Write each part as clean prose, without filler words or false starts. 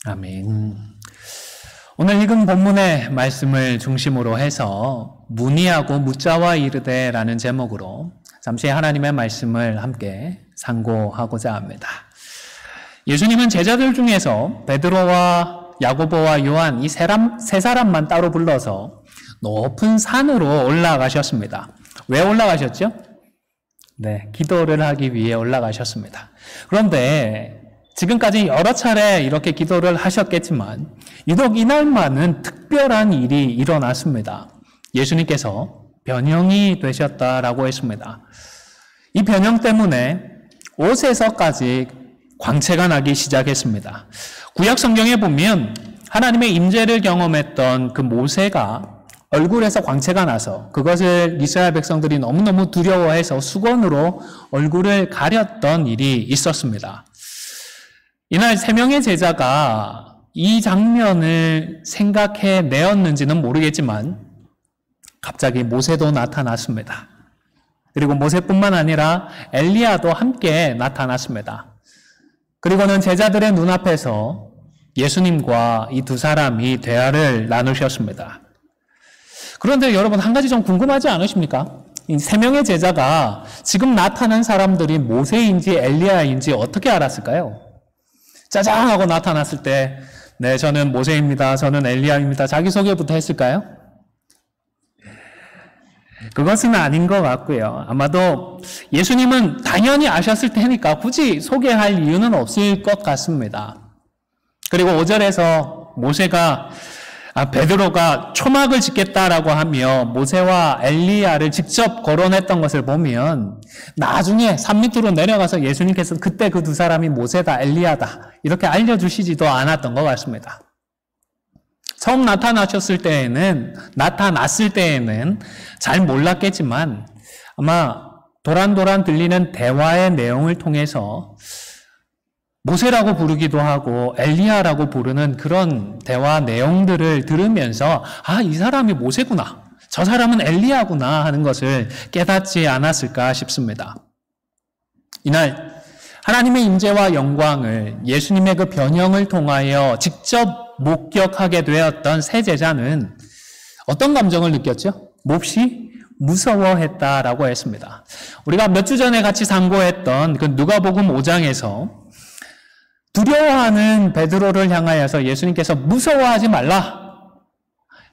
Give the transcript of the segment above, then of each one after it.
아멘. 오늘 읽은 본문의 말씀을 중심으로 해서 문의하고 묻자와 이르되라는 제목으로 잠시 하나님의 말씀을 함께 상고하고자 합니다. 예수님은 제자들 중에서 베드로와 야고보와 요한 이 세 사람만 따로 불러서 높은 산으로 올라가셨습니다. 왜 올라가셨죠? 네, 기도를 하기 위해 올라가셨습니다. 그런데 지금까지 여러 차례 이렇게 기도를 하셨겠지만 유독 이날만은 특별한 일이 일어났습니다. 예수님께서 변형이 되셨다라고 했습니다. 이 변형 때문에 옷에서까지 광채가 나기 시작했습니다. 구약 성경에 보면 하나님의 임재를 경험했던 그 모세가 얼굴에서 광채가 나서 그것을 이스라엘 백성들이 너무너무 두려워해서 수건으로 얼굴을 가렸던 일이 있었습니다. 이날 세 명의 제자가 이 장면을 생각해 내었는지는 모르겠지만 갑자기 모세도 나타났습니다. 그리고 모세뿐만 아니라 엘리야도 함께 나타났습니다. 그리고는 제자들의 눈앞에서 예수님과 이 두 사람이 대화를 나누셨습니다. 그런데 여러분 한 가지 좀 궁금하지 않으십니까? 이 세 명의 제자가 지금 나타난 사람들이 모세인지 엘리야인지 어떻게 알았을까요? 짜잔 하고 나타났을 때 네, 저는 모세입니다. 저는 엘리야입니다. 자기소개부터 했을까요? 그것은 아닌 것 같고요. 아마도 예수님은 당연히 아셨을 테니까 굳이 소개할 이유는 없을 것 같습니다. 그리고 5절에서 베드로가 초막을 짓겠다라고 하며 모세와 엘리야를 직접 거론했던 것을 보면 나중에 산 밑으로 내려가서 예수님께서 그때 그 두 사람이 모세다, 엘리야다 이렇게 알려주시지도 않았던 것 같습니다. 처음 나타났을 때에는 잘 몰랐겠지만 아마 도란도란 들리는 대화의 내용을 통해서 모세라고 부르기도 하고 엘리야라고 부르는 그런 대화 내용들을 들으면서 이 사람이 모세구나, 저 사람은 엘리야구나 하는 것을 깨닫지 않았을까 싶습니다. 이날 하나님의 임재와 영광을 예수님의 그 변형을 통하여 직접 목격하게 되었던 세 제자는 어떤 감정을 느꼈죠? 몹시 무서워했다라고 했습니다. 우리가 몇 주 전에 같이 상고했던 그 누가복음 5장에서 두려워하는 베드로를 향하여서 예수님께서 무서워하지 말라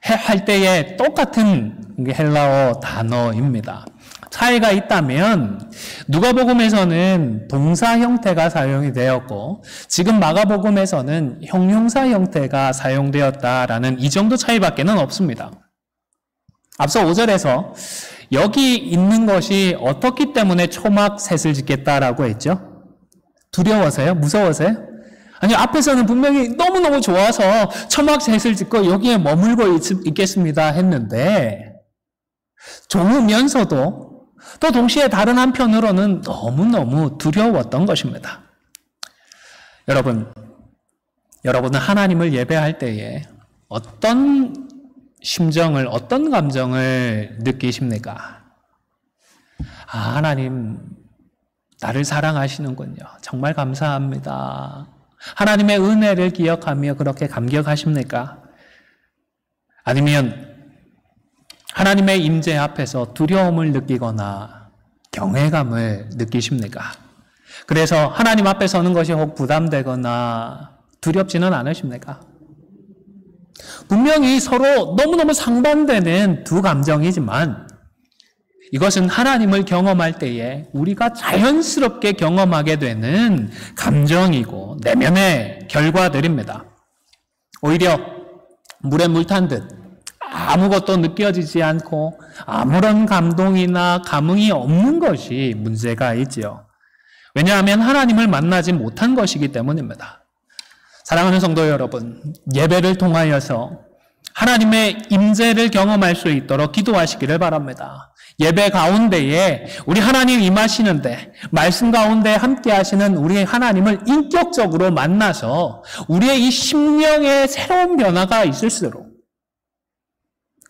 할 때에 똑같은 헬라어 단어입니다. 차이가 있다면 누가복음에서는 동사 형태가 사용이 되었고 지금 마가복음에서는 형용사 형태가 사용되었다라는 이 정도 차이밖에는 없습니다. 앞서 5절에서 여기 있는 것이 어떻기 때문에 초막 셋을 짓겠다라고 했죠? 두려워서요? 무서워서요? 아니, 앞에서는 분명히 너무너무 좋아서 초막 셋을 짓고 여기에 머물고 있겠습니다 했는데 좋으면서도 또 동시에 다른 한편으로는 너무너무 두려웠던 것입니다. 여러분은 하나님을 예배할 때에 어떤 심정을, 어떤 감정을 느끼십니까? 하나님, 나를 사랑하시는군요. 정말 감사합니다. 하나님의 은혜를 기억하며 그렇게 감격하십니까? 아니면 하나님의 임재 앞에서 두려움을 느끼거나 경외감을 느끼십니까? 그래서 하나님 앞에 서는 것이 혹 부담되거나 두렵지는 않으십니까? 분명히 서로 너무너무 상반되는 두 감정이지만 이것은 하나님을 경험할 때에 우리가 자연스럽게 경험하게 되는 감정이고 내면의 결과들입니다. 오히려 물에 물 탄 듯 아무것도 느껴지지 않고 아무런 감동이나 감흥이 없는 것이 문제가 있지요. 왜냐하면 하나님을 만나지 못한 것이기 때문입니다. 사랑하는 성도 여러분, 예배를 통하여서 하나님의 임재를 경험할 수 있도록 기도하시기를 바랍니다. 예배 가운데에 우리 하나님 임하시는데 말씀 가운데 함께 하시는 우리 하나님을 인격적으로 만나서 우리의 이 심령의 새로운 변화가 있을수록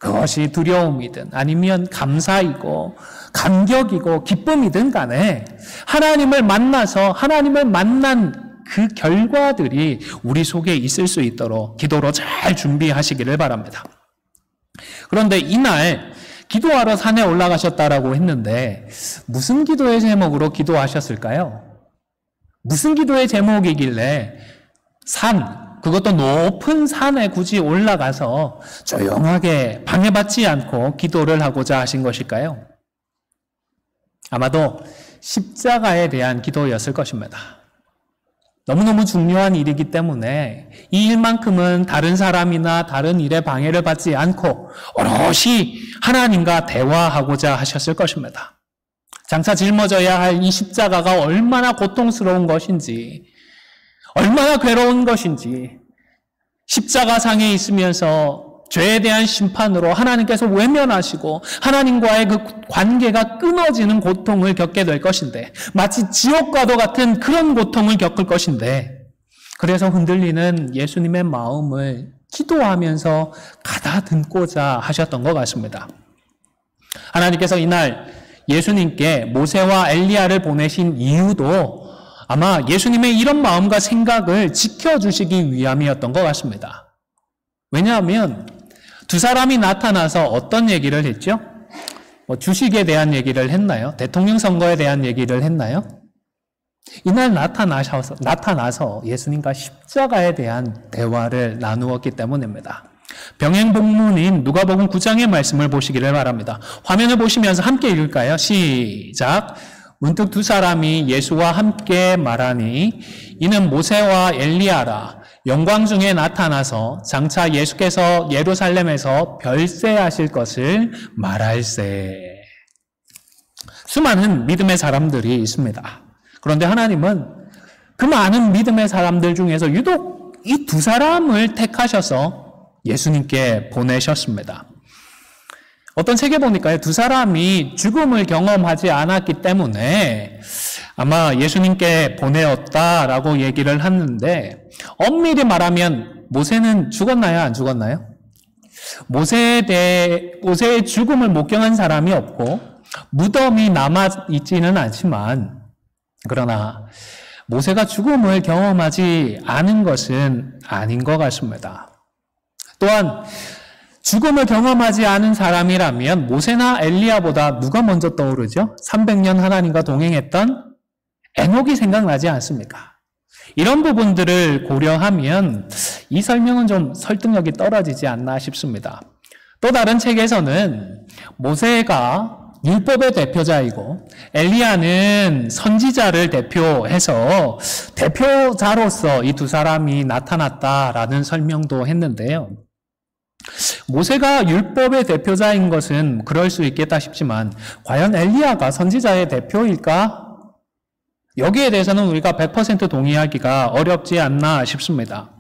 그것이 두려움이든 아니면 감사이고 감격이고 기쁨이든 간에 하나님을 만나서 하나님을 만난 그 결과들이 우리 속에 있을 수 있도록 기도로 잘 준비하시기를 바랍니다. 그런데 이날 기도하러 산에 올라가셨다라고 했는데 무슨 기도의 제목으로 기도하셨을까요? 무슨 기도의 제목이길래 그것도 높은 산에 굳이 올라가서 조용하게 방해받지 않고 기도를 하고자 하신 것일까요? 아마도 십자가에 대한 기도였을 것입니다. 너무너무 중요한 일이기 때문에 이 일만큼은 다른 사람이나 다른 일에 방해를 받지 않고 오롯이 하나님과 대화하고자 하셨을 것입니다. 장차 짊어져야 할 이 십자가가 얼마나 고통스러운 것인지, 얼마나 괴로운 것인지, 십자가상에 있으면서 죄에 대한 심판으로 하나님께서 외면하시고 하나님과의 그 관계가 끊어지는 고통을 겪게 될 것인데, 마치 지옥과도 같은 그런 고통을 겪을 것인데, 그래서 흔들리는 예수님의 마음을 기도하면서 가다듬고자 하셨던 것 같습니다. 하나님께서 이날 예수님께 모세와 엘리야를 보내신 이유도 아마 예수님의 이런 마음과 생각을 지켜주시기 위함이었던 것 같습니다. 왜냐하면 두 사람이 나타나서 어떤 얘기를 했죠? 주식에 대한 얘기를 했나요? 대통령 선거에 대한 얘기를 했나요? 이날 나타나서 예수님과 십자가에 대한 대화를 나누었기 때문입니다. 병행복무인 누가복음 9장의 말씀을 보시기를 바랍니다. 화면을 보시면서 함께 읽을까요? 시작. 문득 두 사람이 예수와 함께 말하니 이는 모세와 엘리야라. 영광 중에 나타나서 장차 예수께서 예루살렘에서 별세하실 것을 말할세. 수많은 믿음의 사람들이 있습니다. 그런데 하나님은 그 많은 믿음의 사람들 중에서 유독 이 두 사람을 택하셔서 예수님께 보내셨습니다. 어떤 책에 보니까요, 두 사람이 죽음을 경험하지 않았기 때문에 아마 예수님께 보내었다라고 얘기를 하는데, 엄밀히 말하면 모세는 죽었나요? 안 죽었나요? 모세의 죽음을 목격한 사람이 없고 무덤이 남아있지는 않지만, 그러나 모세가 죽음을 경험하지 않은 것은 아닌 것 같습니다. 또한 죽음을 경험하지 않은 사람이라면 모세나 엘리야보다 누가 먼저 떠오르죠? 300년 하나님과 동행했던 에녹이 생각나지 않습니까? 이런 부분들을 고려하면 이 설명은 좀 설득력이 떨어지지 않나 싶습니다. 또 다른 책에서는 모세가 율법의 대표자이고 엘리야는 선지자를 대표해서 대표자로서 이 두 사람이 나타났다라는 설명도 했는데요. 모세가 율법의 대표자인 것은 그럴 수 있겠다 싶지만 과연 엘리야가 선지자의 대표일까? 여기에 대해서는 우리가 100% 동의하기가 어렵지 않나 싶습니다.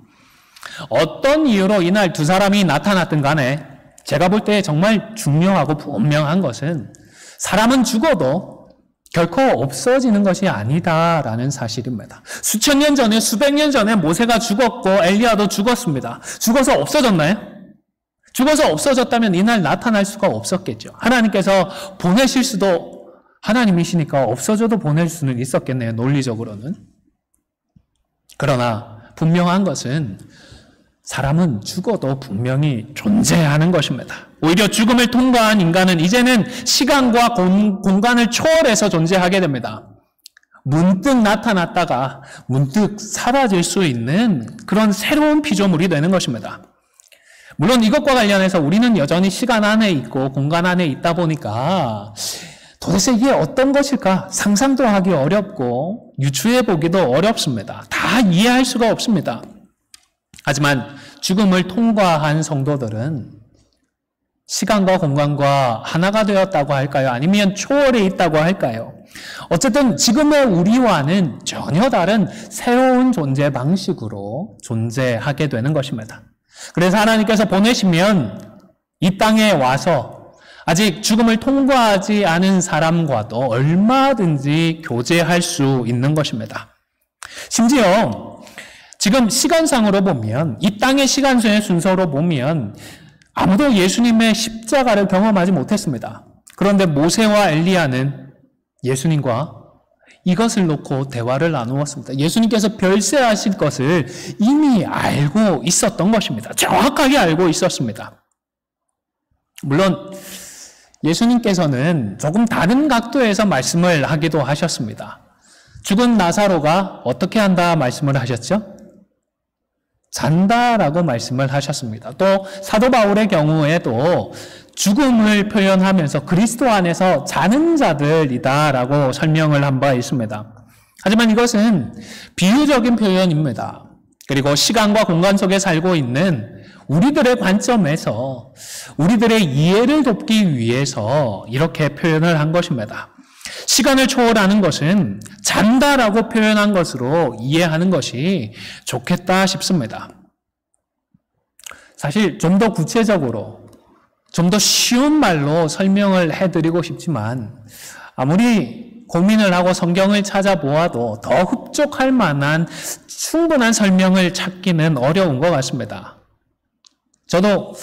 어떤 이유로 이날 두 사람이 나타났든 간에 제가 볼 때 정말 중요하고 분명한 것은 사람은 죽어도 결코 없어지는 것이 아니다라는 사실입니다. 수천 년 전에, 수백 년 전에 모세가 죽었고 엘리야도 죽었습니다. 죽어서 없어졌나요? 죽어서 없어졌다면 이날 나타날 수가 없었겠죠. 하나님께서 보내실 수도, 하나님이시니까 없어져도 보낼 수는 있었겠네요, 논리적으로는. 그러나 분명한 것은 사람은 죽어도 분명히 존재하는 것입니다. 오히려 죽음을 통과한 인간은 이제는 시간과 공간을 초월해서 존재하게 됩니다. 문득 나타났다가 문득 사라질 수 있는 그런 새로운 피조물이 되는 것입니다. 물론 이것과 관련해서 우리는 여전히 시간 안에 있고 공간 안에 있다 보니까 도대체 이게 어떤 것일까 상상도 하기 어렵고 유추해 보기도 어렵습니다. 다 이해할 수가 없습니다. 하지만 죽음을 통과한 성도들은 시간과 공간과 하나가 되었다고 할까요? 아니면 초월해 있다고 할까요? 어쨌든 지금의 우리와는 전혀 다른 새로운 존재 방식으로 존재하게 되는 것입니다. 그래서 하나님께서 보내시면 이 땅에 와서 아직 죽음을 통과하지 않은 사람과도 얼마든지 교제할 수 있는 것입니다. 심지어 지금 시간상으로 보면, 이 땅의 시간순의 순서로 보면 아무도 예수님의 십자가를 경험하지 못했습니다. 그런데 모세와 엘리야는 예수님과 이것을 놓고 대화를 나누었습니다. 예수님께서 별세하실 것을 이미 알고 있었던 것입니다. 정확하게 알고 있었습니다. 물론 예수님께서는 조금 다른 각도에서 말씀을 하기도 하셨습니다. 죽은 나사로가 어떻게 한다 말씀을 하셨죠? 잔다라고 말씀을 하셨습니다. 또 사도 바울의 경우에도 죽음을 표현하면서 그리스도 안에서 자는 자들이다라고 설명을 한 바 있습니다. 하지만 이것은 비유적인 표현입니다. 그리고 시간과 공간 속에 살고 있는 우리들의 관점에서 우리들의 이해를 돕기 위해서 이렇게 표현을 한 것입니다. 시간을 초월하는 것은 잔다라고 표현한 것으로 이해하는 것이 좋겠다 싶습니다. 사실 좀 더 구체적으로, 좀 더 쉬운 말로 설명을 해드리고 싶지만 아무리 고민을 하고 성경을 찾아보아도 더 흡족할 만한 충분한 설명을 찾기는 어려운 것 같습니다. 저도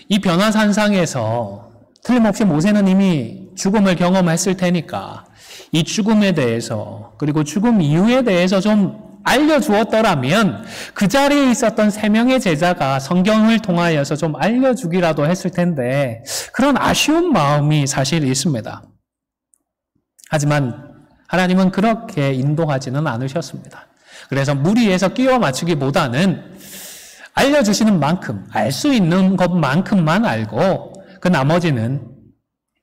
이 변화산상에서 틀림없이 모세는 이미 죽음을 경험했을 테니까 이 죽음에 대해서 그리고 죽음 이후에 대해서 좀 알려주었더라면 그 자리에 있었던 3명의 제자가 성경을 통하여서 좀 알려주기라도 했을 텐데 그런 아쉬운 마음이 사실 있습니다. 하지만 하나님은 그렇게 인도하지는 않으셨습니다. 그래서 무리해서 끼워 맞추기보다는 알려주시는 만큼, 알 수 있는 것만큼만 알고 그 나머지는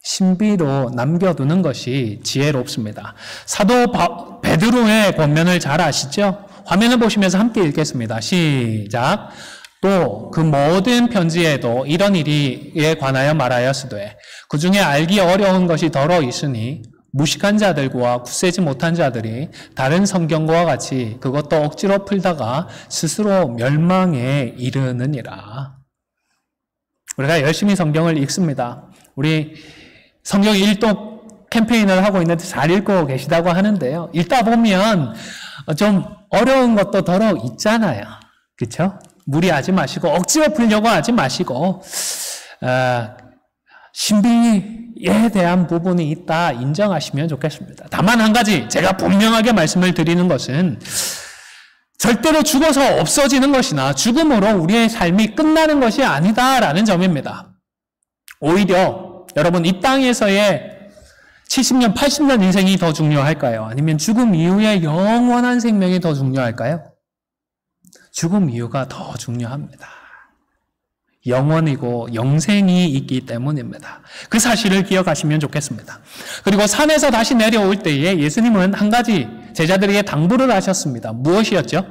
신비로 남겨두는 것이 지혜롭습니다. 사도 베드로의 권면을 잘 아시죠? 화면을 보시면서 함께 읽겠습니다. 시작. 또 그 모든 편지에도 이런 일에 관하여 말하였으되 그 중에 알기 어려운 것이 더러 있으니 무식한 자들과 굳세지 못한 자들이 다른 성경과 같이 그것도 억지로 풀다가 스스로 멸망에 이르느니라. 우리가 열심히 성경을 읽습니다. 우리 성경 일독 캠페인을 하고 있는데 잘 읽고 계시다고 하는데요. 읽다 보면 좀 어려운 것도 더러 있잖아요. 그렇죠? 무리하지 마시고 억지로 풀려고 하지 마시고 신비에 대한 부분이 있다 인정하시면 좋겠습니다. 다만 한 가지 제가 분명하게 말씀을 드리는 것은 절대로 죽어서 없어지는 것이나 죽음으로 우리의 삶이 끝나는 것이 아니다라는 점입니다. 오히려 여러분 이 땅에서의 70년, 80년 인생이 더 중요할까요? 아니면 죽음 이후의 영원한 생명이 더 중요할까요? 죽음 이후가 더 중요합니다. 영원이고 영생이 있기 때문입니다. 그 사실을 기억하시면 좋겠습니다. 그리고 산에서 다시 내려올 때에 예수님은 한 가지 제자들에게 당부를 하셨습니다. 무엇이었죠?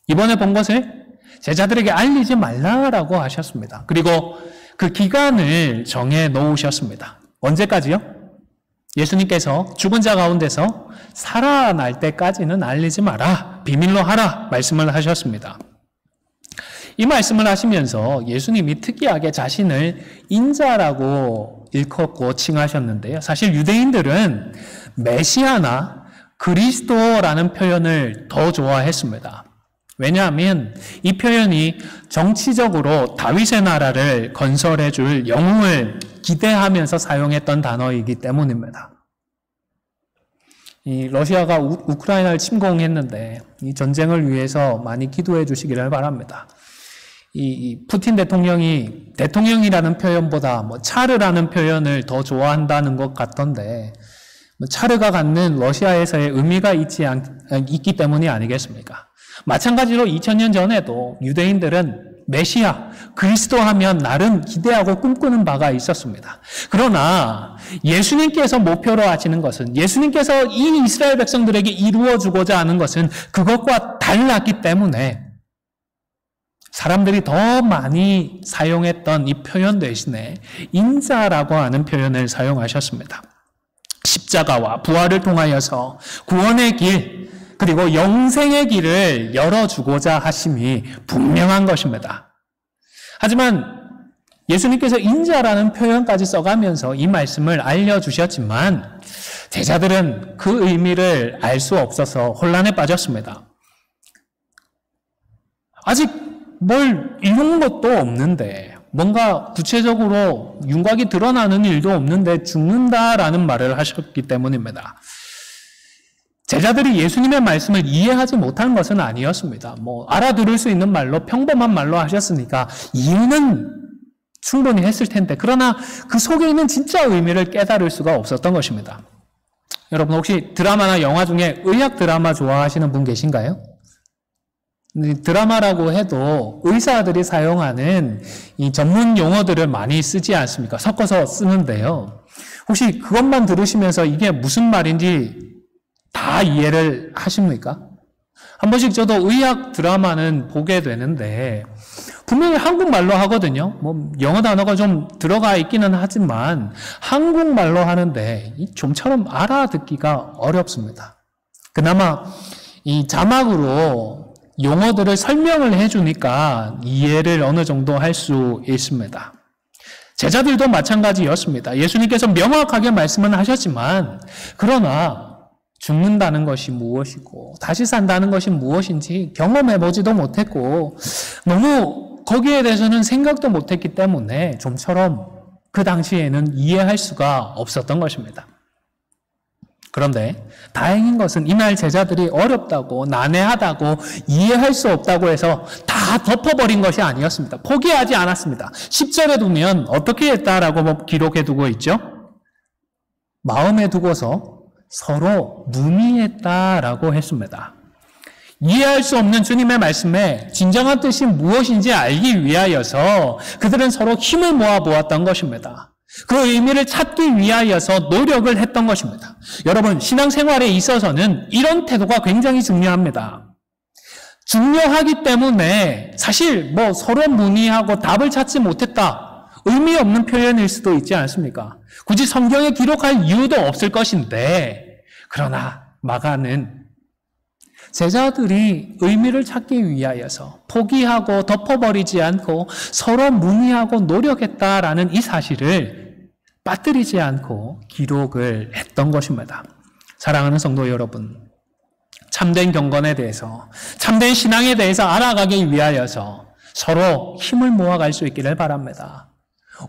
이번에 본 것을 제자들에게 알리지 말라라고 하셨습니다. 그리고 그 기간을 정해 놓으셨습니다. 언제까지요? 예수님께서 죽은 자 가운데서 살아날 때까지는 알리지 마라. 비밀로 하라. 말씀을 하셨습니다. 이 말씀을 하시면서 예수님이 특이하게 자신을 인자라고 일컫고 칭하셨는데요. 사실 유대인들은 메시아나 그리스도라는 표현을 더 좋아했습니다. 왜냐하면 이 표현이 정치적으로 다윗의 나라를 건설해 줄 영웅을 기대하면서 사용했던 단어이기 때문입니다. 이 러시아가 우크라이나를 침공했는데 이 전쟁을 위해서 많이 기도해 주시기를 바랍니다. 이 푸틴 대통령이 대통령이라는 표현보다 차르라는 표현을 더 좋아한다는 것 같던데 차르가 갖는 러시아에서의 의미가 있기 때문이 아니겠습니까? 마찬가지로 2000년 전에도 유대인들은 메시아, 그리스도 하면 나름 기대하고 꿈꾸는 바가 있었습니다. 그러나 예수님께서 목표로 하시는 것은 예수님께서 이 이스라엘 백성들에게 이루어주고자 하는 것은 그것과 달랐기 때문에 사람들이 더 많이 사용했던 이 표현 대신에 인자라고 하는 표현을 사용하셨습니다. 십자가와 부활을 통하여서 구원의 길 그리고 영생의 길을 열어주고자 하심이 분명한 것입니다. 하지만 예수님께서 인자라는 표현까지 써가면서 이 말씀을 알려주셨지만 제자들은 그 의미를 알 수 없어서 혼란에 빠졌습니다. 아직 뭘 이룬 것도 없는데 뭔가 구체적으로 윤곽이 드러나는 일도 없는데 죽는다라는 말을 하셨기 때문입니다. 제자들이 예수님의 말씀을 이해하지 못한 것은 아니었습니다. 알아들을 수 있는 말로, 평범한 말로 하셨으니까 이해는 충분히 했을 텐데, 그러나 그 속에 있는 진짜 의미를 깨달을 수가 없었던 것입니다. 여러분 혹시 드라마나 영화 중에 의학 드라마 좋아하시는 분 계신가요? 드라마라고 해도 의사들이 사용하는 이 전문 용어들을 많이 쓰지 않습니까? 섞어서 쓰는데요. 혹시 그것만 들으시면서 이게 무슨 말인지 다 이해를 하십니까? 한 번씩 저도 의학 드라마는 보게 되는데 분명히 한국말로 하거든요. 영어 단어가 좀 들어가 있기는 하지만 한국말로 하는데 좀처럼 알아듣기가 어렵습니다. 그나마 이 자막으로 용어들을 설명을 해주니까 이해를 어느 정도 할 수 있습니다. 제자들도 마찬가지였습니다. 예수님께서 명확하게 말씀은 하셨지만 그러나 죽는다는 것이 무엇이고 다시 산다는 것이 무엇인지 경험해보지도 못했고 너무 거기에 대해서는 생각도 못했기 때문에 좀처럼 그 당시에는 이해할 수가 없었던 것입니다. 그런데 다행인 것은 이날 제자들이 어렵다고 난해하다고 이해할 수 없다고 해서 다 덮어버린 것이 아니었습니다. 포기하지 않았습니다. 10절에 두면 어떻게 했다라고 기록해두고 있죠? 마음에 두고서 서로 문의했다라고 했습니다. 이해할 수 없는 주님의 말씀에 진정한 뜻이 무엇인지 알기 위하여서 그들은 서로 힘을 모아 보았던 것입니다. 그 의미를 찾기 위하여서 노력을 했던 것입니다. 여러분, 신앙생활에 있어서는 이런 태도가 굉장히 중요합니다. 중요하기 때문에 사실 서로 문의하고 답을 찾지 못했다. 의미 없는 표현일 수도 있지 않습니까? 굳이 성경에 기록할 이유도 없을 것인데 그러나 마가는 제자들이 의미를 찾기 위하여서 포기하고 덮어버리지 않고 서로 문의하고 노력했다라는 이 사실을 빠뜨리지 않고 기록을 했던 것입니다. 사랑하는 성도 여러분, 참된 경건에 대해서, 참된 신앙에 대해서 알아가기 위하여서 서로 힘을 모아갈 수 있기를 바랍니다.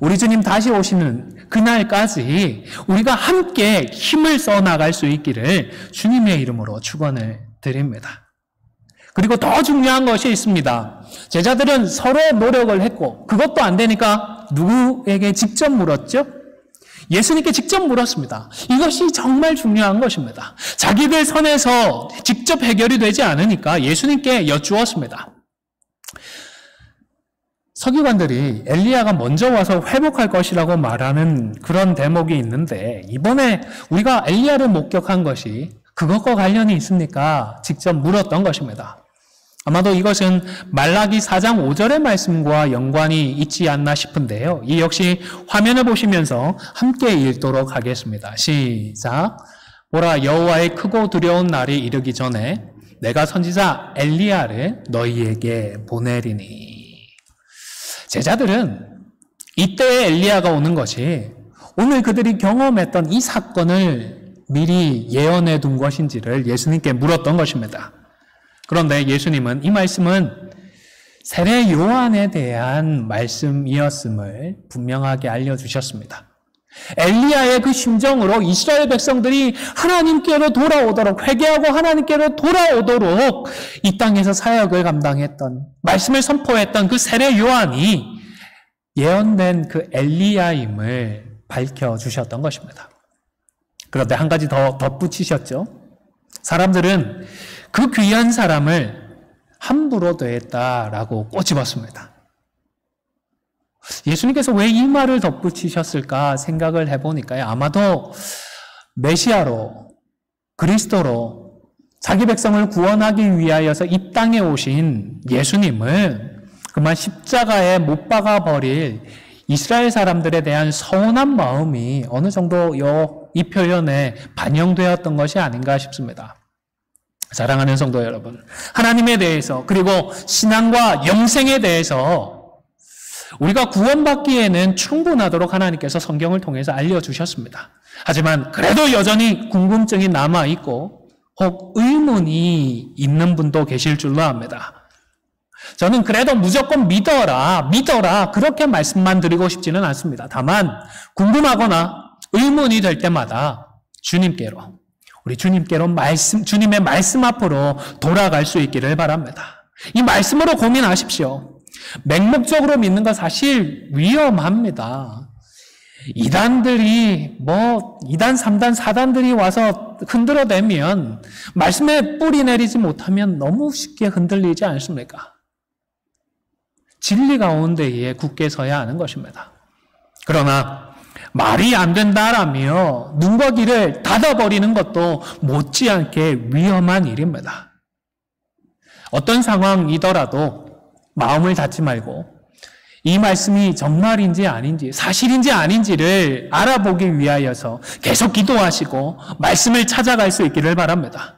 우리 주님 다시 오시는 그날까지 우리가 함께 힘을 써나갈 수 있기를 주님의 이름으로 축원을 드립니다. 그리고 더 중요한 것이 있습니다. 제자들은 서로 노력을 했고 그것도 안 되니까 누구에게 직접 물었죠? 예수님께 직접 물었습니다. 이것이 정말 중요한 것입니다. 자기들 선에서 직접 해결이 되지 않으니까 예수님께 여쭈었습니다. 서기관들이 엘리야가 먼저 와서 회복할 것이라고 말하는 그런 대목이 있는데 이번에 우리가 엘리야를 목격한 것이 그것과 관련이 있습니까? 직접 물었던 것입니다. 아마도 이것은 말라기 4장 5절의 말씀과 연관이 있지 않나 싶은데요. 이 역시 화면을 보시면서 함께 읽도록 하겠습니다. 시작. 보라, 여호와의 크고 두려운 날이 이르기 전에 내가 선지자 엘리야를 너희에게 보내리니. 제자들은 이때의 엘리야가 오는 것이 오늘 그들이 경험했던 이 사건을 미리 예언해 둔 것인지를 예수님께 물었던 것입니다. 그런데 예수님은 이 말씀은 세례 요한에 대한 말씀이었음을 분명하게 알려주셨습니다. 엘리야의 그 심정으로 이스라엘 백성들이 하나님께로 돌아오도록, 회개하고 하나님께로 돌아오도록 이 땅에서 사역을 감당했던, 말씀을 선포했던 그 세례 요한이 예언된 그 엘리야임을 밝혀주셨던 것입니다. 그런데 한 가지 더 덧붙이셨죠. 사람들은 그 귀한 사람을 함부로 대했다라고 꼬집었습니다. 예수님께서 왜 이 말을 덧붙이셨을까 생각을 해보니까요. 아마도 메시아로, 그리스도로 자기 백성을 구원하기 위하여서 이 땅에 오신 예수님을 그만 십자가에 못 박아버릴 이스라엘 사람들에 대한 서운한 마음이 어느 정도 이 표현에 반영되었던 것이 아닌가 싶습니다. 사랑하는 성도 여러분, 하나님에 대해서 그리고 신앙과 영생에 대해서 우리가 구원받기에는 충분하도록 하나님께서 성경을 통해서 알려주셨습니다. 하지만 그래도 여전히 궁금증이 남아있고 혹 의문이 있는 분도 계실 줄로 압니다. 저는 그래도 무조건 믿어라 그렇게 말씀만 드리고 싶지는 않습니다. 다만 궁금하거나 의문이 될 때마다 주님께로, 우리 주님께로 주님의 말씀 앞으로 돌아갈 수 있기를 바랍니다. 이 말씀으로 고민하십시오. 맹목적으로 믿는 건 사실 위험합니다. 이단들이 2단, 3단, 4단들이 와서 흔들어대면 말씀에 뿌리 내리지 못하면 너무 쉽게 흔들리지 않습니까? 진리 가운데에 굳게 서야 하는 것입니다. 그러나 말이 안 된다라며 눈과 귀를 닫아버리는 것도 못지않게 위험한 일입니다. 어떤 상황이더라도 마음을 닫지 말고 이 말씀이 정말인지 아닌지, 사실인지 아닌지를 알아보기 위하여서 계속 기도하시고 말씀을 찾아갈 수 있기를 바랍니다.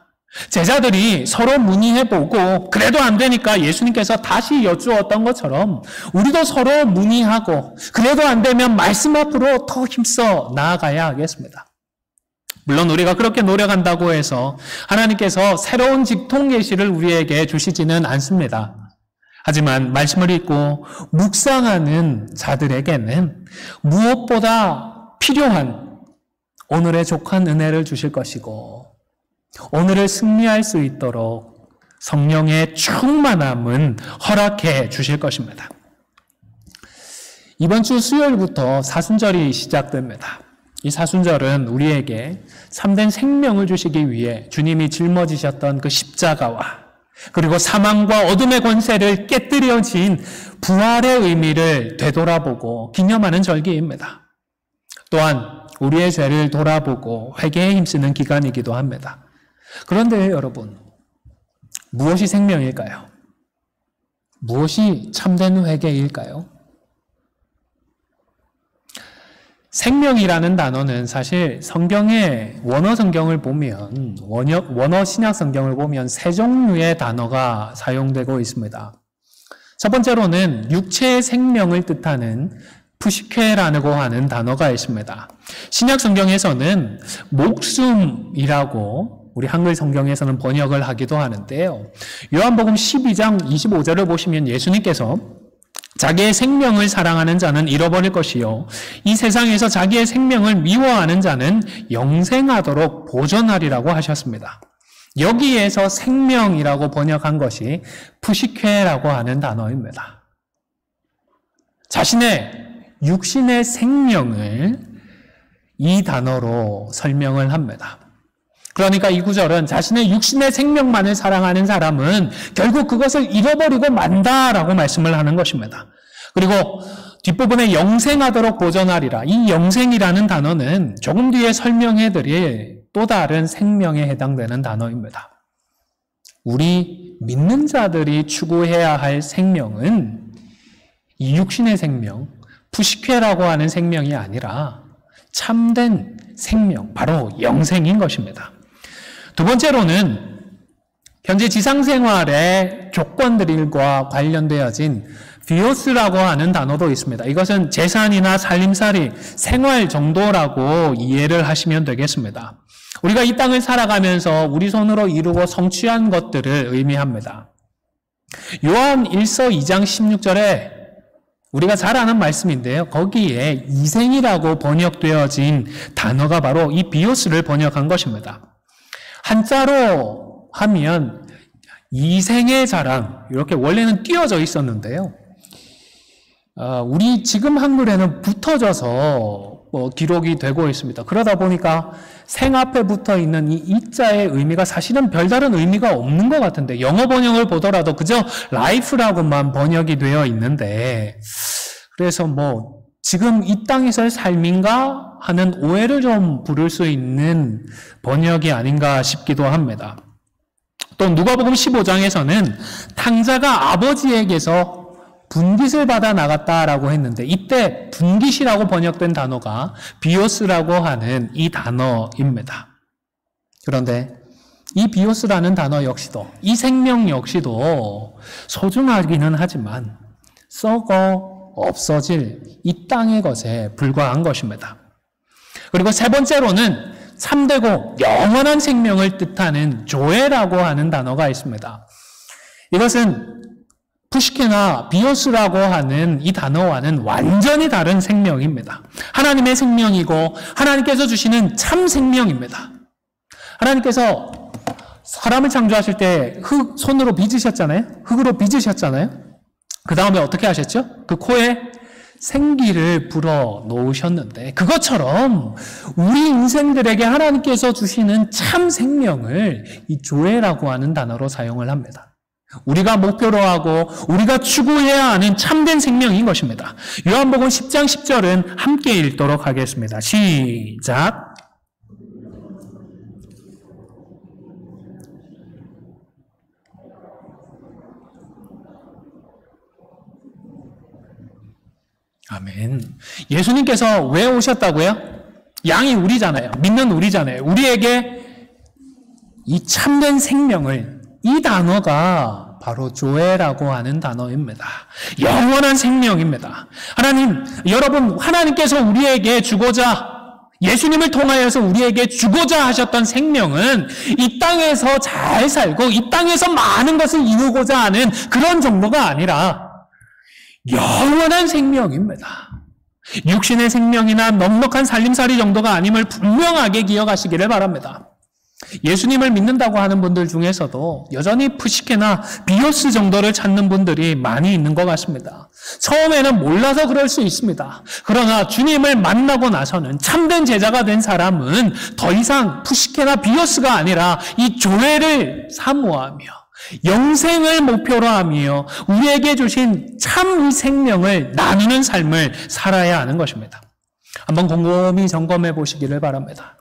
제자들이 서로 문의해보고 그래도 안 되니까 예수님께서 다시 여쭈었던 것처럼 우리도 서로 문의하고 그래도 안 되면 말씀 앞으로 더 힘써 나아가야 하겠습니다. 물론 우리가 그렇게 노력한다고 해서 하나님께서 새로운 직통 계시를 우리에게 주시지는 않습니다. 하지만 말씀을 읽고 묵상하는 자들에게는 무엇보다 필요한 오늘의 족한 은혜를 주실 것이고 오늘을 승리할 수 있도록 성령의 충만함은 허락해 주실 것입니다. 이번 주 수요일부터 사순절이 시작됩니다. 이 사순절은 우리에게 참된 생명을 주시기 위해 주님이 짊어지셨던 그 십자가와 그리고 사망과 어둠의 권세를 깨뜨려진 부활의 의미를 되돌아보고 기념하는 절기입니다. 또한 우리의 죄를 돌아보고 회개에 힘쓰는 기간이기도 합니다. 그런데 여러분, 무엇이 생명일까요? 무엇이 참된 회개일까요? 생명이라는 단어는 사실 성경의 원어 성경을 보면, 원어 신약 성경을 보면 세 종류의 단어가 사용되고 있습니다. 첫 번째로는 육체의 생명을 뜻하는 푸시케라고 하는 단어가 있습니다. 신약 성경에서는 목숨이라고 우리 한글 성경에서는 번역을 하기도 하는데요. 요한복음 12장 25절을 보시면 예수님께서 자기의 생명을 사랑하는 자는 잃어버릴 것이요 이 세상에서 자기의 생명을 미워하는 자는 영생하도록 보존하리라고 하셨습니다. 여기에서 생명이라고 번역한 것이 푸시케라고 하는 단어입니다. 자신의 육신의 생명을 이 단어로 설명을 합니다. 그러니까 이 구절은 자신의 육신의 생명만을 사랑하는 사람은 결국 그것을 잃어버리고 만다라고 말씀을 하는 것입니다. 그리고 뒷부분에 영생하도록 보존하리라. 이 영생이라는 단어는 조금 뒤에 설명해드릴 또 다른 생명에 해당되는 단어입니다. 우리 믿는 자들이 추구해야 할 생명은 이 육신의 생명, 푸시케라고 하는 생명이 아니라 참된 생명, 바로 영생인 것입니다. 두 번째로는 현재 지상생활의 조건들과 관련되어진 비오스라고 하는 단어도 있습니다. 이것은 재산이나 살림살이, 생활 정도라고 이해를 하시면 되겠습니다. 우리가 이 땅을 살아가면서 우리 손으로 이루고 성취한 것들을 의미합니다. 요한 1서 2장 16절에 우리가 잘 아는 말씀인데요. 거기에 이생이라고 번역되어진 단어가 바로 이 비오스를 번역한 것입니다. 한자로 하면 이생의 자랑, 이렇게 원래는 띄어져 있었는데요. 우리 지금 한글에는 붙어져서 기록이 되고 있습니다. 그러다 보니까 생 앞에 붙어 있는 이 이자의 의미가 사실은 별다른 의미가 없는 것 같은데, 영어 번역을 보더라도 그저 life라고만 번역이 되어 있는데, 그래서 지금 이 땅에서의 삶인가 하는 오해를 좀 부를 수 있는 번역이 아닌가 싶기도 합니다. 또 누가복음 15장에서는 탕자가 아버지에게서 분깃을 받아 나갔다라고 했는데, 이때 분깃이라고 번역된 단어가 비오스라고 하는 이 단어입니다. 그런데 이 비오스라는 단어 역시도, 이 생명 역시도 소중하기는 하지만 썩어 없어질 이 땅의 것에 불과한 것입니다. 그리고 세 번째로는 참되고 영원한 생명을 뜻하는 조에라고 하는 단어가 있습니다. 이것은 푸시케나 비오스라고 하는 이 단어와는 완전히 다른 생명입니다. 하나님의 생명이고 하나님께서 주시는 참 생명입니다. 하나님께서 사람을 창조하실 때 손으로 빚으셨잖아요. 흙으로 빚으셨잖아요. 그 다음에 어떻게 하셨죠? 그 코에 생기를 불어 넣으셨는데, 그것처럼 우리 인생들에게 하나님께서 주시는 참 생명을 이 조회라고 하는 단어로 사용을 합니다. 우리가 목표로 하고 우리가 추구해야 하는 참된 생명인 것입니다. 요한복음 10장 10절은 함께 읽도록 하겠습니다. 시작. 아멘. 예수님께서 왜 오셨다고요? 양이 우리잖아요. 믿는 우리잖아요. 우리에게 이 참된 생명을, 이 단어가 바로 조회라고 하는 단어입니다. 영원한 생명입니다. 하나님, 여러분, 하나님께서 우리에게 주고자, 예수님을 통하여서 우리에게 주고자 하셨던 생명은 이 땅에서 잘 살고 이 땅에서 많은 것을 이루고자 하는 그런 정도가 아니라 영원한 생명입니다. 육신의 생명이나 넉넉한 살림살이 정도가 아님을 분명하게 기억하시기를 바랍니다. 예수님을 믿는다고 하는 분들 중에서도 여전히 푸시케나 비오스 정도를 찾는 분들이 많이 있는 것 같습니다. 처음에는 몰라서 그럴 수 있습니다. 그러나 주님을 만나고 나서는 참된 제자가 된 사람은 더 이상 푸시케나 비오스가 아니라 이 조회를 사모하며 영생을 목표로 하며 우리에게 주신 참 이 생명을 나누는 삶을 살아야 하는 것입니다. 한번 곰곰이 점검해 보시기를 바랍니다.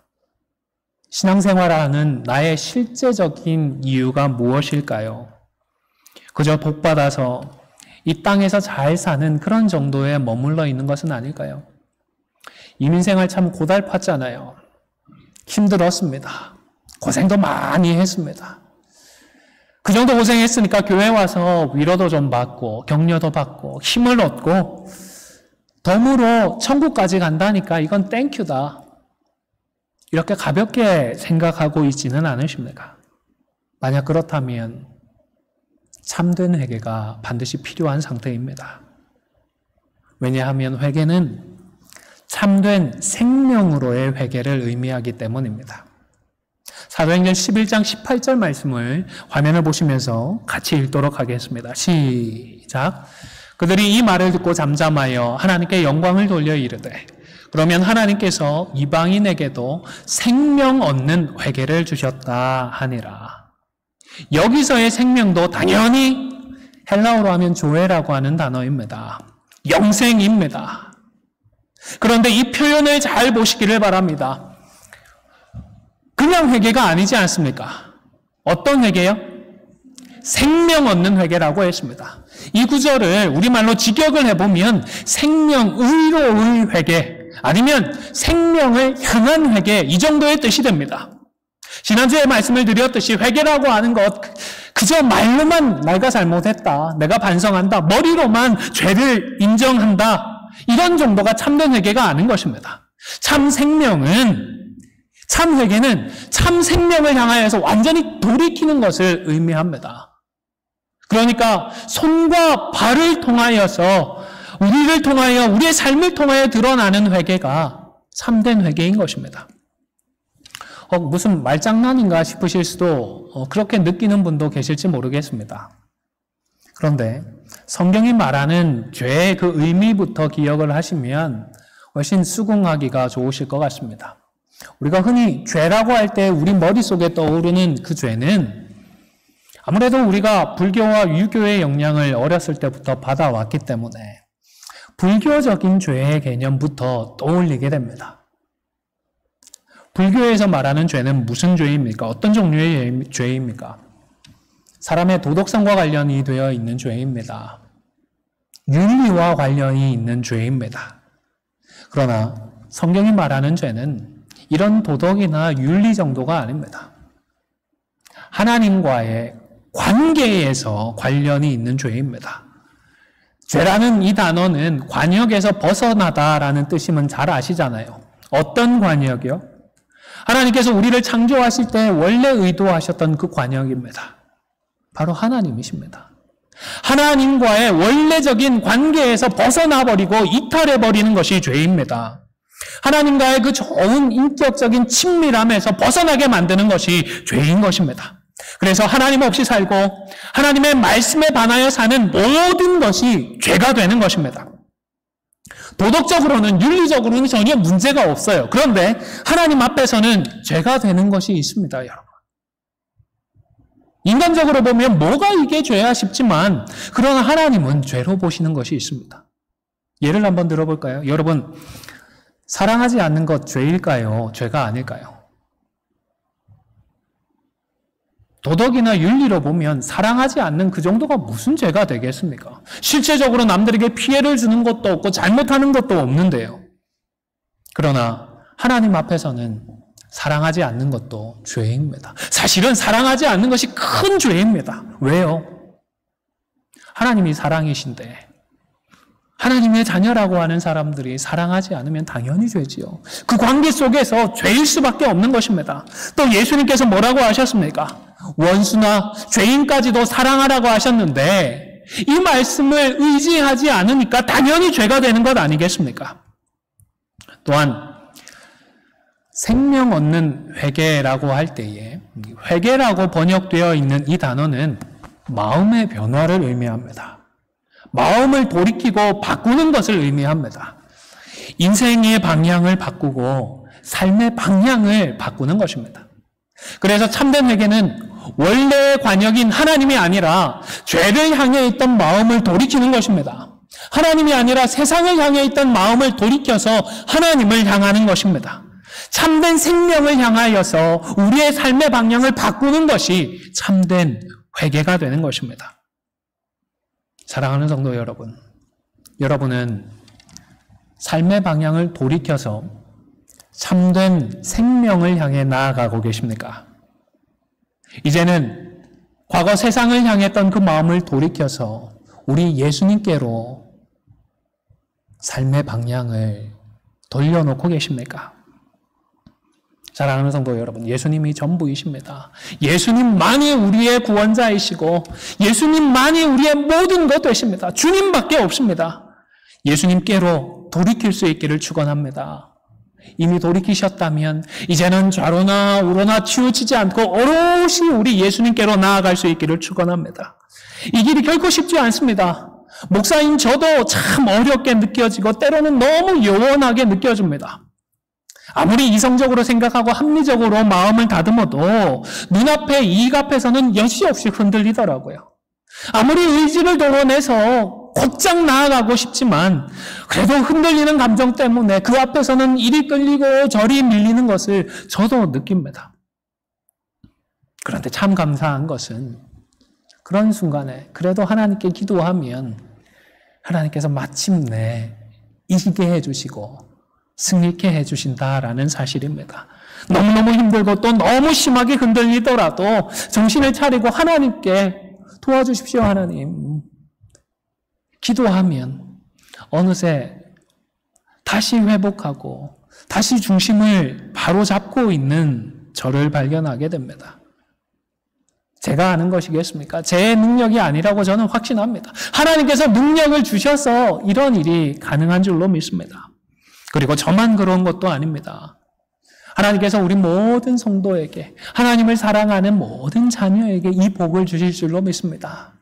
신앙생활하는 나의 실제적인 이유가 무엇일까요? 그저 복받아서 이 땅에서 잘 사는 그런 정도에 머물러 있는 것은 아닐까요? 이민생활 참 고달팠잖아요. 힘들었습니다. 고생도 많이 했습니다. 그 정도 고생했으니까 교회 와서 위로도 좀 받고 격려도 받고 힘을 얻고 덤으로 천국까지 간다니까 이건 땡큐다. 이렇게 가볍게 생각하고 있지는 않으십니까? 만약 그렇다면 참된 회개가 반드시 필요한 상태입니다. 왜냐하면 회개는 참된 생명으로의 회개를 의미하기 때문입니다. 사도행전 11장 18절 말씀을 화면을 보시면서 같이 읽도록 하겠습니다. 시작. 그들이 이 말을 듣고 잠잠하여 하나님께 영광을 돌려 이르되 그러면 하나님께서 이방인에게도 생명 얻는 회개를 주셨다 하니라. 여기서의 생명도 당연히 헬라어로 하면 조회라고 하는 단어입니다. 영생입니다. 그런데 이 표현을 잘 보시기를 바랍니다. 그냥 회개가 아니지 않습니까? 어떤 회개요? 생명 얻는 회개라고 했습니다. 이 구절을 우리말로 직역을 해보면 생명의로의 회개 아니면 생명을 향한 회개 이 정도의 뜻이 됩니다. 지난주에 말씀을 드렸듯이 회개라고 하는 것 그저 말로만 내가 잘못했다, 내가 반성한다, 머리로만 죄를 인정한다 이런 정도가 참된 회개가 아닌 것입니다. 참 생명은 참 회개는 참 생명을 향하여서 완전히 돌이키는 것을 의미합니다. 그러니까 손과 발을 통하여서 우리를 통하여 우리의 삶을 통하여 드러나는 회개가 참된 회개인 것입니다. 무슨 말장난인가 싶으실 수도 그렇게 느끼는 분도 계실지 모르겠습니다. 그런데 성경이 말하는 죄의 그 의미부터 기억을 하시면 훨씬 수긍하기가 좋으실 것 같습니다. 우리가 흔히 죄라고 할 때 우리 머릿속에 떠오르는 그 죄는 아무래도 우리가 불교와 유교의 영향을 어렸을 때부터 받아왔기 때문에 불교적인 죄의 개념부터 떠올리게 됩니다. 불교에서 말하는 죄는 무슨 죄입니까? 어떤 종류의 죄입니까? 사람의 도덕성과 관련이 되어 있는 죄입니다. 윤리와 관련이 있는 죄입니다. 그러나 성경이 말하는 죄는 이런 도덕이나 윤리 정도가 아닙니다. 하나님과의 관계에서 관련이 있는 죄입니다. 죄라는 이 단어는 관역에서 벗어나다라는 뜻이면 잘 아시잖아요. 어떤 관역이요? 하나님께서 우리를 창조하실 때 원래 의도하셨던 그 관역입니다. 바로 하나님이십니다. 하나님과의 원래적인 관계에서 벗어나버리고 이탈해버리는 것이 죄입니다. 하나님과의 그 좋은 인격적인 친밀함에서 벗어나게 만드는 것이 죄인 것입니다. 그래서 하나님 없이 살고 하나님의 말씀에 반하여 사는 모든 것이 죄가 되는 것입니다. 도덕적으로는 윤리적으로는 전혀 문제가 없어요. 그런데 하나님 앞에서는 죄가 되는 것이 있습니다, 여러분. 인간적으로 보면 뭐가 이게 죄야 싶지만 그러나 하나님은 죄로 보시는 것이 있습니다. 예를 한번 들어볼까요? 여러분, 사랑하지 않는 것 죄일까요? 죄가 아닐까요? 도덕이나 윤리로 보면 사랑하지 않는 그 정도가 무슨 죄가 되겠습니까? 실제적으로 남들에게 피해를 주는 것도 없고 잘못하는 것도 없는데요. 그러나 하나님 앞에서는 사랑하지 않는 것도 죄입니다. 사실은 사랑하지 않는 것이 큰 죄입니다. 왜요? 하나님이 사랑이신데 하나님의 자녀라고 하는 사람들이 사랑하지 않으면 당연히 죄지요. 그 관계 속에서 죄일 수밖에 없는 것입니다. 또 예수님께서 뭐라고 하셨습니까? 원수나 죄인까지도 사랑하라고 하셨는데 이 말씀을 의지하지 않으니까 당연히 죄가 되는 것 아니겠습니까? 또한 생명 얻는 회개라고 할 때에 회개라고 번역되어 있는 이 단어는 마음의 변화를 의미합니다. 마음을 돌이키고 바꾸는 것을 의미합니다. 인생의 방향을 바꾸고 삶의 방향을 바꾸는 것입니다. 그래서 참된 회개는 원래의 관역인 하나님이 아니라 죄를 향해 있던 마음을 돌이키는 것입니다. 하나님이 아니라 세상을 향해 있던 마음을 돌이켜서 하나님을 향하는 것입니다. 참된 생명을 향하여서 우리의 삶의 방향을 바꾸는 것이 참된 회개가 되는 것입니다. 사랑하는 성도 여러분, 여러분은 삶의 방향을 돌이켜서 참된 생명을 향해 나아가고 계십니까? 이제는 과거 세상을 향했던 그 마음을 돌이켜서 우리 예수님께로 삶의 방향을 돌려놓고 계십니까? 사랑하는 성도 여러분, 예수님이 전부이십니다. 예수님만이 우리의 구원자이시고 예수님만이 우리의 모든 것 되십니다. 주님밖에 없습니다. 예수님께로 돌이킬 수 있기를 축원합니다. 이미 돌이키셨다면 이제는 좌로나 우로나 치우치지 않고 오롯이 우리 예수님께로 나아갈 수 있기를 축원합니다. 이 길이 결코 쉽지 않습니다. 목사인 저도 참 어렵게 느껴지고 때로는 너무 요원하게 느껴집니다. 아무리 이성적으로 생각하고 합리적으로 마음을 다듬어도 눈앞에 이익 앞에서는 여지없이 흔들리더라고요. 아무리 의지를 동원해서 곧장 나아가고 싶지만 그래도 흔들리는 감정 때문에 그 앞에서는 이리 끌리고 저리 밀리는 것을 저도 느낍니다. 그런데 참 감사한 것은 그런 순간에 그래도 하나님께 기도하면 하나님께서 마침내 이기게 해주시고 승리케 해주신다라는 사실입니다. 너무너무 힘들고 또 너무 심하게 흔들리더라도 정신을 차리고 하나님께 도와주십시오, 하나님. 기도하면 어느새 다시 회복하고 다시 중심을 바로 잡고 있는 저를 발견하게 됩니다. 제가 아는 것이겠습니까? 제 능력이 아니라고 저는 확신합니다. 하나님께서 능력을 주셔서 이런 일이 가능한 줄로 믿습니다. 그리고 저만 그런 것도 아닙니다. 하나님께서 우리 모든 성도에게, 하나님을 사랑하는 모든 자녀에게 이 복을 주실 줄로 믿습니다.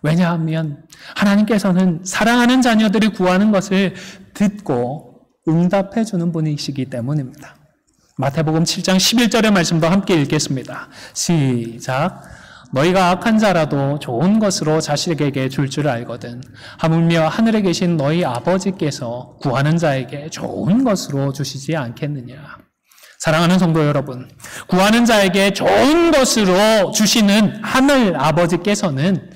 왜냐하면 하나님께서는 사랑하는 자녀들이 구하는 것을 듣고 응답해 주는 분이시기 때문입니다. 마태복음 7장 11절의 말씀도 함께 읽겠습니다. 시작. 너희가 악한 자라도 좋은 것으로 자식에게 줄 줄 알거든 하물며 하늘에 계신 너희 아버지께서 구하는 자에게 좋은 것으로 주시지 않겠느냐. 사랑하는 성도 여러분, 구하는 자에게 좋은 것으로 주시는 하늘 아버지께서는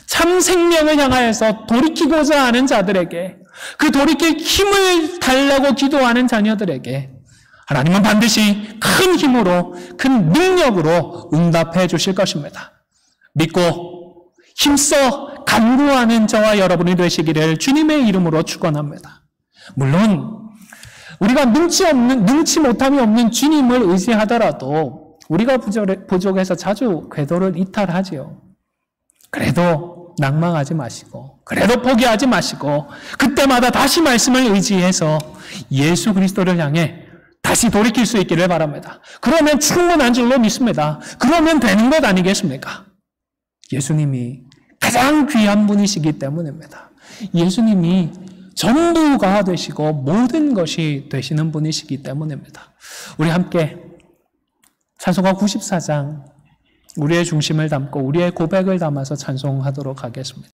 참 생명을 향하여서 돌이키고자 하는 자들에게, 그 돌이킬 힘을 달라고 기도하는 자녀들에게 하나님은 반드시 큰 힘으로, 큰 능력으로 응답해 주실 것입니다. 믿고 힘써 간구하는 저와 여러분이 되시기를 주님의 이름으로 축원합니다. 물론 우리가 능치 못함이 없는 주님을 의지하더라도 우리가 부족해서 자주 궤도를 이탈하지요. 그래도 낭망하지 마시고 그래도 포기하지 마시고 그때마다 다시 말씀을 의지해서 예수 그리스도를 향해 다시 돌이킬 수 있기를 바랍니다. 그러면 충분한 줄로 믿습니다. 그러면 되는 것 아니겠습니까? 예수님이 가장 귀한 분이시기 때문입니다. 예수님이 전부가 되시고 모든 것이 되시는 분이시기 때문입니다. 우리 함께 찬송가 94장 우리의 중심을 담고 우리의 고백을 담아서 찬송하도록 하겠습니다.